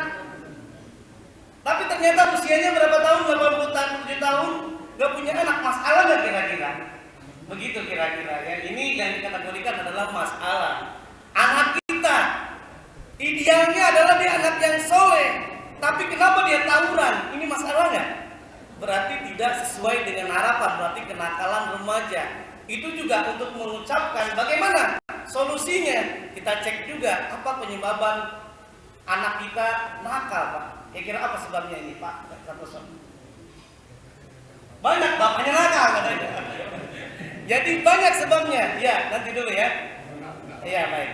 tapi ternyata usianya berapa tahun? 87 tahun, gak punya anak. Masalah gak kira-kira? Begitu kira-kira ya. Ini yang dikategorikan adalah masalah. Anak kita idealnya adalah dia anak yang soleh, tapi kenapa dia tawuran? Ini masalah gak? Berarti tidak sesuai dengan harapan, berarti kenakalan remaja. Itu juga untuk mengucapkan bagaimana solusinya. Kita cek juga apa penyebaban anak kita nakal, Pak. Kira apa sebabnya ini, Pak Santoso? Banyak, bapaknya nakal katanya. Jadi banyak sebabnya. Ya, nanti dulu ya. Iya, baik.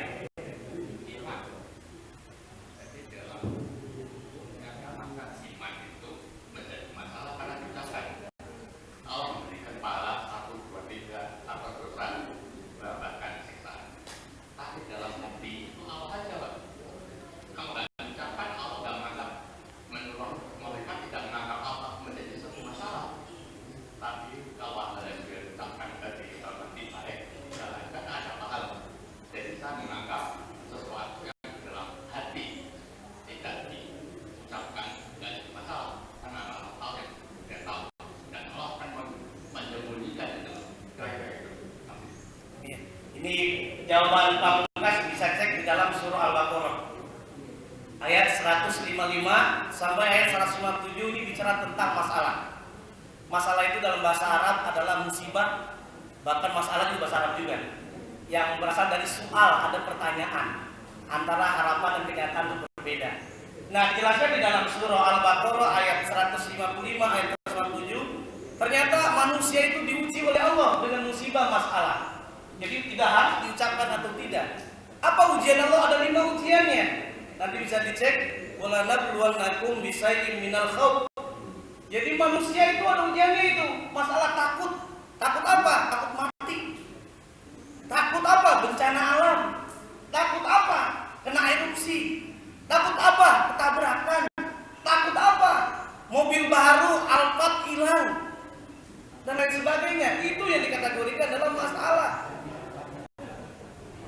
Ini jawaban Pak Lukas bisa cek di dalam surah Al-Baqarah ayat 155 sampai ayat 157. Ini bicara tentang masalah. Masalah itu dalam bahasa Arab adalah musibah, bahkan masalah itu bahasa Arab juga, yang berasal dari soal, ada pertanyaan antara harapan dan kenyataan itu berbeda. Nah, dijelaskan di dalam surah Al-Baqarah ayat 155 ayat 157, ternyata manusia itu diuji oleh Allah dengan musibah masalah. Jadi tidak harus diucapkan atau tidak. Apa ujian Allah? Ada 5 ujiannya. Nanti bisa dicek. Wala nabluwannakum bisyai'in minal khawf. Jadi manusia itu ada ujiannya itu. Masalah takut. Takut apa? Takut mati. Takut apa? Bencana alam. Takut apa? Kena erupsi. Takut apa? Ketabrakan. Takut apa? Mobil baru Alphard hilang. Dan lain sebagainya. Itu yang dikategorikan dalam masalah.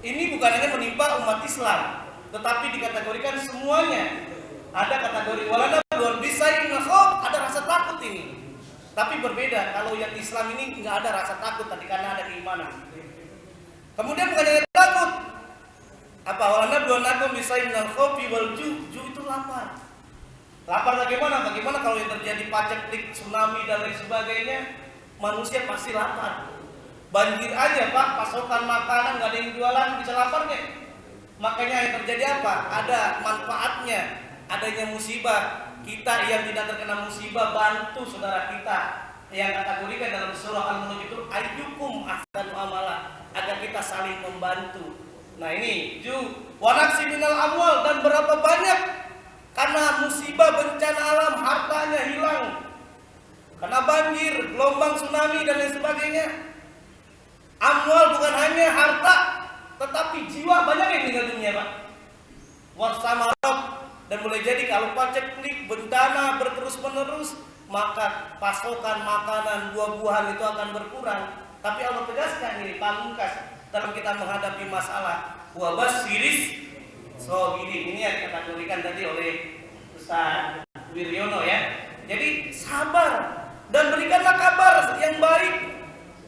Ini bukan hanya menimpa umat Islam, tetapi dikategorikan semuanya. Ada kategori walana belum bisa ada rasa takut ini. Tapi berbeda, kalau yang Islam ini nggak ada rasa takut tadi karena ada keimanan. Kemudian bukan hanya takut. Apa walana belum bisa kopi walju itu lapar. Lapar bagaimana? Bagaimana kalau yang terjadi paceklik, tsunami dan lain sebagainya, manusia pasti lapar. Banjir aja Pak, pasokan makanan nggak ada yang jualan, bisa lapar nggak? Makanya yang terjadi apa? Ada manfaatnya. Adanya musibah, kita yang tidak terkena musibah bantu saudara kita yang kategorikan dalam surah Al-Mulk itu ayyukum ahsanu amala, agar kita saling membantu. Nah ini wanaksi minal amwal, dan berapa banyak karena musibah bencana alam hartanya hilang, karena banjir, gelombang tsunami dan lain sebagainya. Amwal bukan hanya harta, tetapi jiwa banyak yang meninggal dunia Pak. Wasamarot. Dan boleh jadi kalau paceklik, bencana berterus menerus, maka pasokan makanan, buah-buahan itu akan berkurang. Tapi Allah tegaskan ini pamungkas dalam kita menghadapi masalah. Wabasyirish sabirin, ini yang dikategorikan tadi oleh Ustaz Wiryono ya. Jadi sabar dan berikanlah kabar yang baik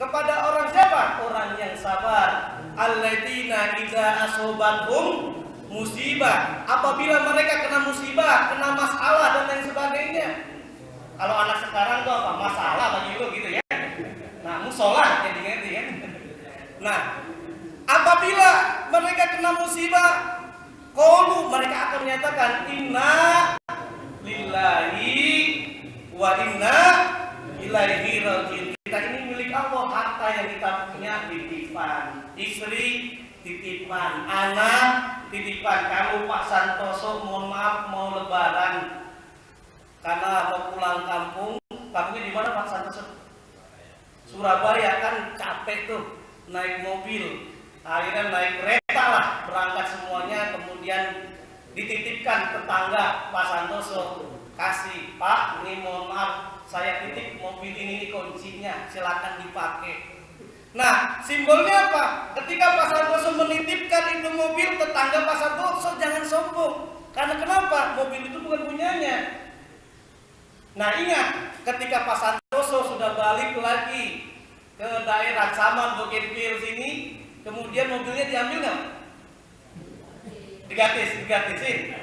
kepada orang siapa? Orang yang sabar. Alladzina idza asobathum musibah, apabila mereka kena musibah, kena masalah dan lain sebagainya. Kalau anak sekarang tuh apa? Masalah bagi lu gitu ya. Nah, musola jadinya itu ya. Nah, apabila mereka kena musibah, qalu, mereka akan menyatakan inna lillahi wa inna ilaihi rajiun. Kita ini milik Allah, harta yang kita punya titipan, istri titipan, anak titipan. Kamu Pak Santoso, mohon maaf mau lebaran karena mau pulang kampung. Kampungnya di mana Pak Santoso? Surabaya, kan capek tuh naik mobil, akhirnya naik kereta lah berangkat semuanya, kemudian dititipkan tetangga Pak Santoso, kasih Pak, ini mohon maaf saya titip mobil ini kuncinya, silakan dipakai. Nah, simbolnya apa? Ketika Pak Santoso menitipkan itu mobil, tetangga Pak Santoso jangan sombong. Karena kenapa? Mobil itu bukan punyanya. Nah, ingat, ketika Pak Santoso sudah balik lagi ke daerah Saman, Bukitpil sini, kemudian mobilnya diambil nggak? Digatisin.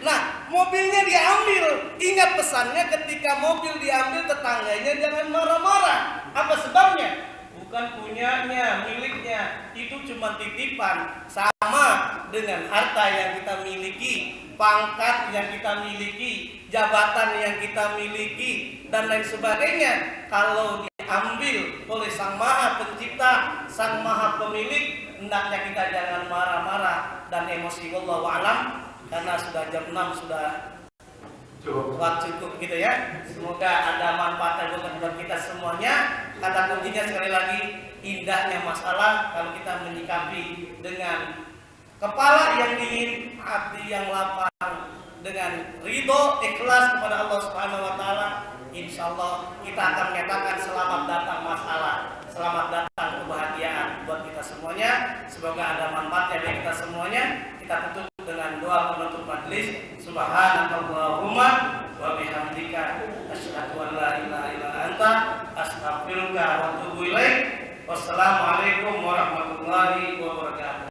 Nah, mobilnya diambil. Ingat pesannya, ketika mobil diambil, tetangganya jangan marah-marah. Apa sebabnya? Bukan punyanya, miliknya. Itu cuma titipan. Sama dengan harta yang kita miliki, pangkat yang kita miliki, jabatan yang kita miliki, dan lain sebagainya. Kalau diambil oleh Sang Maha Pencipta, Sang Maha Pemilik, hendaknya kita jangan marah-marah dan emosi. Wallahu a'lam. Karena sudah jam 6 sudah cukup gitu ya. Semoga ada manfaat buat kita semuanya. Kata kuncinya sekali lagi, indahnya masalah kalau kita menyikapi dengan kepala yang dingin, hati yang lapang, dengan ridho, ikhlas kepada Allah Subhanahu wa taala. Insyaallah kita akan menyatakan selamat datang masalah, selamat datang kebahagiaan buat kita semuanya. Semoga ada manfaatnya bagi kita semuanya. Kita tutup dengan doa penutup majelis. Subhanakallahumma wa bihamdika asyhadu an la ilaha illa anta astaghfiruka wa atubu ilaik. Wassalamualaikum warahmatullahi wabarakatuh.